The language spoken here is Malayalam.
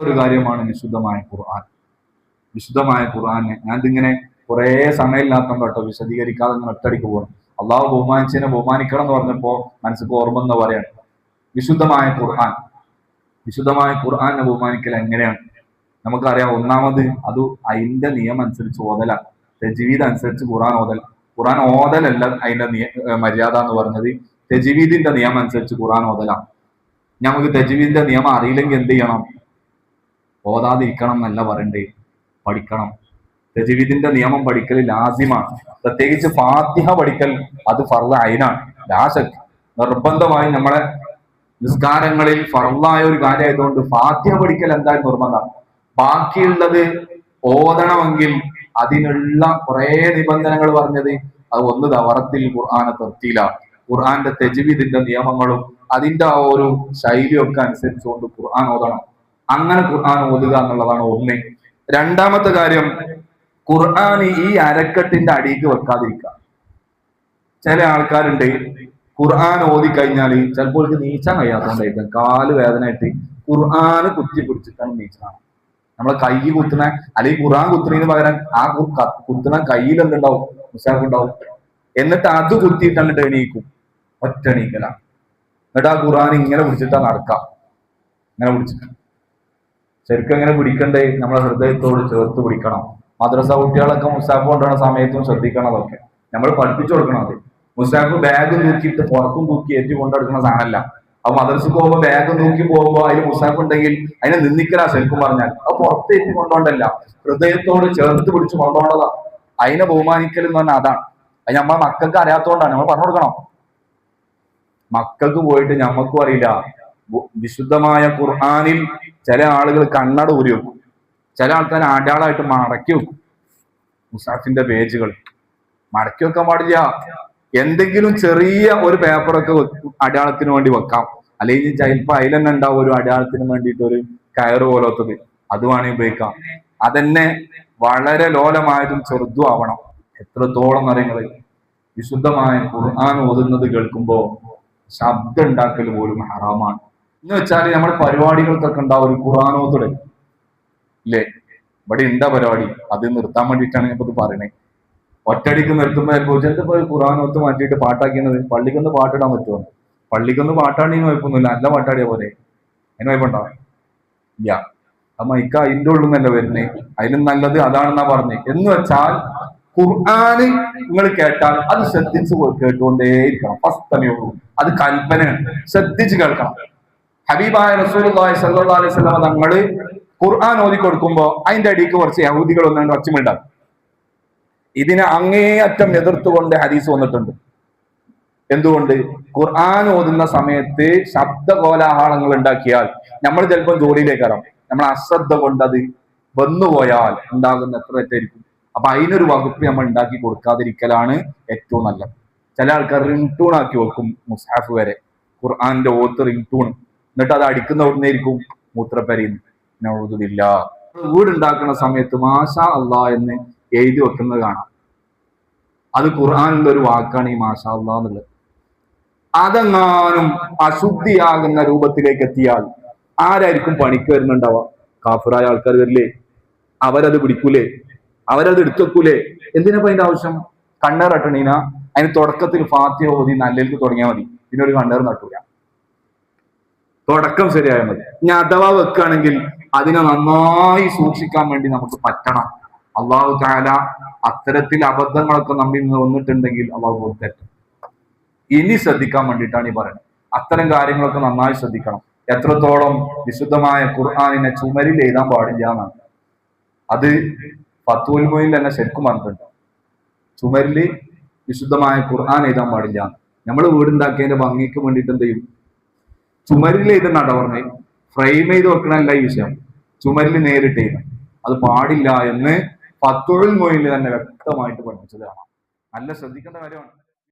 ഒരു കാര്യമാണ് വിശുദ്ധമായ ഖുർആൻ. വിശുദ്ധമായ ഖുർആനെ ഞാനിതിങ്ങനെ കുറെ സമയമില്ലാത്തതുകൊണ്ട് കേട്ടോ വിശദീകരിക്കാതെ ഇങ്ങനെ ഒറ്റടിക്ക് പോകണം. അള്ളാഹു ബഹുമാനിച്ചതിനെ ബഹുമാനിക്കണം എന്ന് പറഞ്ഞപ്പോ മനസ്സിക്ക് ഓർമ്മ എന്ന് പറയാണ്. വിശുദ്ധമായ ഖുർആൻ, വിശുദ്ധമായ ഖുർആനെ ബഹുമാനിക്കൽ എങ്ങനെയാണ് നമുക്കറിയാം. ഒന്നാമത് അത് അതിന്റെ നിയമം അനുസരിച്ച് ഓതലാണ്. തജ്വീദ് അനുസരിച്ച് ഖുർആൻ ഓതൽ. ഖുർആൻ ഓതലല്ല അതിന്റെ മര്യാദ എന്ന് പറഞ്ഞത്, തജ്വീദിന്റെ നിയമം അനുസരിച്ച് ഖുർആൻ ഓതലാണ്. നമുക്ക് തജ്വീദിന്റെ നിയമം അറിയില്ലെങ്കിൽ എന്ത് ചെയ്യണം? ഓതാതിരിക്കണം എന്നല്ല പറയണ്ടേ, പഠിക്കണം. തജ്വീദിന്റെ നിയമം പഠിക്കൽ ലാസിമാണ്. പ്രത്യേകിച്ച് ഫാത്തിഹ പഠിക്കൽ അത് ഫർള് ഐനാണ്. ലാശക്ക് നിർബന്ധമായി നമ്മളെ നിസ്കാരങ്ങളിൽ ഫർളായ ഒരു കാര്യമായതുകൊണ്ട് ഫാത്തിഹ പഠിക്കൽ എന്തായാലും നിർബന്ധമാണ്. ബാക്കിയുള്ളത് ഓതണമെങ്കിൽ അതിനുള്ള കുറെ നിബന്ധനകൾ പറഞ്ഞത് അത് ഒന്ന് ദവറത്തിൽ ഖുർആനെ തർത്തീല, ഖുർആന്റെ തജ്വീദിന്റെ നിയമങ്ങളും അതിന്റെ ആ ഒരു ശൈലിയൊക്കെ അനുസരിച്ചുകൊണ്ട് ഖുർആൻ ഓതണം. അങ്ങനെ ഖുർആൻ ഓതുക എന്നുള്ളതാണ് ഒന്ന്. രണ്ടാമത്തെ കാര്യം, ഖുർആൻ ഈ അരക്കെട്ടിന്റെ അടിക്ക് വെക്കാതിരിക്കുക. ചില ആൾക്കാരുണ്ട് ഖുർആൻ ഓതി കഴിഞ്ഞാൽ ചിലപ്പോൾ നീച്ചാൻ കഴിയാത്തതുകൊണ്ടായിരിക്കും, കാല് വേദനയായിട്ട് ഖുർആന് കുത്തി പിടിച്ചിട്ടാണ് നീച്ചാണ്. നമ്മളെ കൈ കുത്തുന്ന അല്ലെങ്കിൽ ഖുർആൻ കുത്തുന്നതിന് പകരം ആ കുത്തുന്ന കയ്യിൽ എന്തുണ്ടാവും? മുസാഫ് ഉണ്ടാവും. എന്നിട്ട് അത് കുത്തിയിട്ടാണ് എണീക്കും. ഒറ്റ എണീക്കല. എന്നിട്ട് ആ ഖുർആൻ ഇങ്ങനെ പിടിച്ചിട്ടാ നടക്കാം. ഇങ്ങനെ പിടിച്ചിട്ട് ശരിക്കും എങ്ങനെ പിടിക്കണ്ടേ? നമ്മളെ ഹൃദയത്തോട് ചേർത്ത് പിടിക്കണം. മദ്രസ കുട്ടികളൊക്കെ മുസാഫ് കൊണ്ടുവരുന്ന സമയത്തും ശ്രദ്ധിക്കണം. അതൊക്കെ നമ്മൾ പഠിപ്പിച്ചു കൊടുക്കണം. അത് മുസാഫ് ബാഗ് തൂക്കിയിട്ട് പുറത്തും തൂക്കി ഏറ്റി കൊണ്ടെടുക്കുന്ന സാധനമല്ല. അപ്പൊ മദ്രസക്ക് പോകുമ്പോൾ ബാഗ് തൂക്കി പോകുമ്പോൾ അതിന് മുസാഫ് ഉണ്ടെങ്കിൽ അതിനെ നിന്ദിക്കലാ. ശരിക്കും പറഞ്ഞാൽ അത് പുറത്തേറ്റി കൊണ്ടോണ്ടല്ല, ഹൃദയത്തോട് ചേർത്ത് പിടിച്ച് കൊണ്ടോണ്ടതാ. അതിനെ ബഹുമാനിക്കൽ എന്ന് പറഞ്ഞാൽ അതാണ്. അത് നമ്മളെ മക്കൾക്ക് അറിയാത്തതുകൊണ്ടാണ്. നമ്മൾ പറഞ്ഞു കൊടുക്കണം. മക്കൾക്ക് പോയിട്ട് ഞമ്മക്കും അറിയില്ല. വിശുദ്ധമായ ഖുർആനിൽ ചില ആളുകൾ കണ്ണട ഊരി വെക്കും, ചില ആൾക്കാർ അടയാളമായിട്ട് മടക്കി വെക്കും. മുസാഫിന്റെ പേജുകൾ മടക്കി വെക്കാൻ പാടില്ല. എന്തെങ്കിലും ചെറിയ ഒരു പേപ്പറൊക്കെ അടയാളത്തിന് വേണ്ടി വെക്കാം. അല്ലെങ്കിൽ ചിലപ്പോൾ അതിൽ തന്നെ ഉണ്ടാവും ഒരു അടയാളത്തിന് വേണ്ടിയിട്ട് ഒരു കയറ് പോലത്തത്, അത് വേണമെങ്കിൽ ഉപയോഗിക്കാം. അതന്നെ വളരെ ലോലമായതും ചെറുതും ആവണം. എത്രത്തോളം അറിയങ്ങൾ വിശുദ്ധമായ ഖുർആൻ ഓതുന്നത് കേൾക്കുമ്പോൾ ശബ്ദം ഉണ്ടാക്കൽ പോലും ഹറാമാണ്. എന്ന് വെച്ചാൽ നമ്മുടെ പരിപാടികൾക്കൊക്കെ ഉണ്ടാവും ഒരു ഖുർആനോത്തുടെ ഇല്ലേ? ഇവിടെ ഉണ്ടാ പരിപാടി, അത് നിർത്താൻ വേണ്ടിയിട്ടാണ് ഞാൻ ഇത് പറയണേ. ഒറ്റടിക്ക് നിർത്തുമ്പോൾ ചിലപ്പോ ഖുർആനോത്ത് മാറ്റിയിട്ട് പാട്ടാക്കിയത്. പള്ളിക്കൊന്ന് പാട്ടിടാൻ പറ്റുമോ? പള്ളിക്കൊന്ന് പാട്ടാണെങ്കിൽ കുഴപ്പമൊന്നുമില്ല, നല്ല പാട്ടാടിയ പോലെ. അതിന് കുഴപ്പമുണ്ടാവും ഇല്ല. ആ മൈക്ക അതിൻ്റെ ഉള്ളിൽ നിന്നല്ല വരുന്നേ. അതിലും നല്ലത് അതാണെന്നാ പറഞ്ഞേ. എന്ന് വെച്ചാൽ ഖുർആന് നിങ്ങൾ കേട്ടാൽ അത് ശ്രദ്ധിച്ച് കേട്ടുകൊണ്ടേയിരിക്കണം. ഫസ്തമിഉ, അത് കൽപ്പനയാണ്, ശ്രദ്ധിച്ച് കേൾക്കണം. ഹബീബായ റസൂലുള്ളാഹി സ്വല്ലല്ലാഹു അലൈഹി വസല്ലം തങ്ങള് ഖുർആൻ ഓതി കൊടുക്കുമ്പോ അതിന്റെ അടിക്ക് കുറച്ച് യഹൂദികൾ ഒന്നുകൊണ്ട് ഒച്ചമുണ്ടാകും. ഇതിനെ അങ്ങേയറ്റം എതിർത്തുകൊണ്ട് ഹദീസ് വന്നിട്ടുണ്ട്. എന്തുകൊണ്ട്? ഖുർആൻ ഓതുന്ന സമയത്ത് ശബ്ദ കോലാഹലങ്ങൾ ഉണ്ടാക്കിയാൽ നമ്മൾ ചിലപ്പോൾ ജോലിയിലേക്ക് ഇറങ്ങും. നമ്മൾ അശ്രദ്ധ കൊണ്ട് അത് വന്നുപോയാൽ ഉണ്ടാകുന്ന എത്ര തെറ്റായിരിക്കും. അപ്പൊ അതിനൊരു വകുപ്പ് നമ്മൾ ഉണ്ടാക്കി കൊടുക്കാതിരിക്കലാണ് ഏറ്റവും നല്ലത്. ചില ആൾക്കാർ റിംഗ് ടൂൺ ആക്കി വെക്കും മുസ്ഹാഫ് വരെ, ഖുർആന്റെ ഓത്ത് റിംഗ് ടൂൺ. എന്നിട്ട് അത് അടിക്കുന്ന ഉടനെയിരിക്കും മൂത്രപ്പരിന്ന്. നൗദുബില്ല. വീടുണ്ടാക്കുന്ന സമയത്ത് മാഷാ അള്ളാ എന്ന് എഴുതി വെക്കുന്നത് കാണാം. അത് ഖുർആനിലുള്ള ഒരു വാക്കാണ് ഈ മാഷാ അള്ളാ എന്നുള്ളത്. അതെങ്ങാനും അശുദ്ധിയാകുന്ന രൂപത്തിലേക്ക് എത്തിയാൽ ആരായിരിക്കും പണിക്ക് വരുന്നുണ്ടാവുക? കാഫിറായ ആൾക്കാർ വരില്ലേ? അവരത് പിടിക്കൂലേ? അവരത് എടുത്തുവെക്കൂലേ? എന്തിനപ്പോ അതിന്റെ ആവശ്യം? കണ്ണേർ നട്ടണീന അതിന് തുടക്കത്തിൽ ഫാത്തിഹ ഓതി നല്ലതിലേക്ക് തുടങ്ങിയാൽ മതി. ഇതിനൊരു കണ്ണേർ നട്ടൂല. തുടക്കം ശരിയായാൽ മതി. ഇനി അഥവാ വെക്കുകയാണെങ്കിൽ അതിനെ നന്നായി സൂക്ഷിക്കാൻ വേണ്ടി നമുക്ക് പറ്റണം. അള്ളാഹു തആല അത്തരത്തിൽ അബദ്ധങ്ങളൊക്കെ നമ്മിൽ നിന്ന് വന്നിട്ടുണ്ടെങ്കിൽ അള്ളാഹു പുറത്തേറ്റും. ഇനി ശ്രദ്ധിക്കാൻ വേണ്ടിയിട്ടാണ് ഈ പറയുന്നത്. അത്തരം കാര്യങ്ങളൊക്കെ നന്നായി ശ്രദ്ധിക്കണം. എത്രത്തോളം വിശുദ്ധമായ ഖുർആനിനെ ചുമരിൽ എഴുതാൻ പാടില്ല എന്നാണ്. അത് ഫത്വൽ മുഈനിൽ തന്നെ ശരിക്കും പറഞ്ഞിട്ടുണ്ട്. ചുമരിൽ വിശുദ്ധമായ ഖുർആൻ എഴുതാൻ പാടില്ല. നമ്മൾ വീടുണ്ടാക്കിയതിന്റെ ഭംഗിക്ക് വേണ്ടിയിട്ട് എന്ത് ചെയ്യും? ചുമരിൽ എഴുതുന്നാട്ടോ പറഞ്ഞത്. ഫ്രെയിം ചെയ്ത് വെക്കണല്ല ഈ വിഷയം. ചുമരിൽ നേരിട്ട് എഴുതാം, അത് പാടില്ല എന്ന് ഫത്വൽ മുഈനിൽ തന്നെ വ്യക്തമായിട്ട് പഠിപ്പിച്ചതാണ്. നല്ല ശ്രദ്ധിക്കേണ്ട കാര്യമാണ്.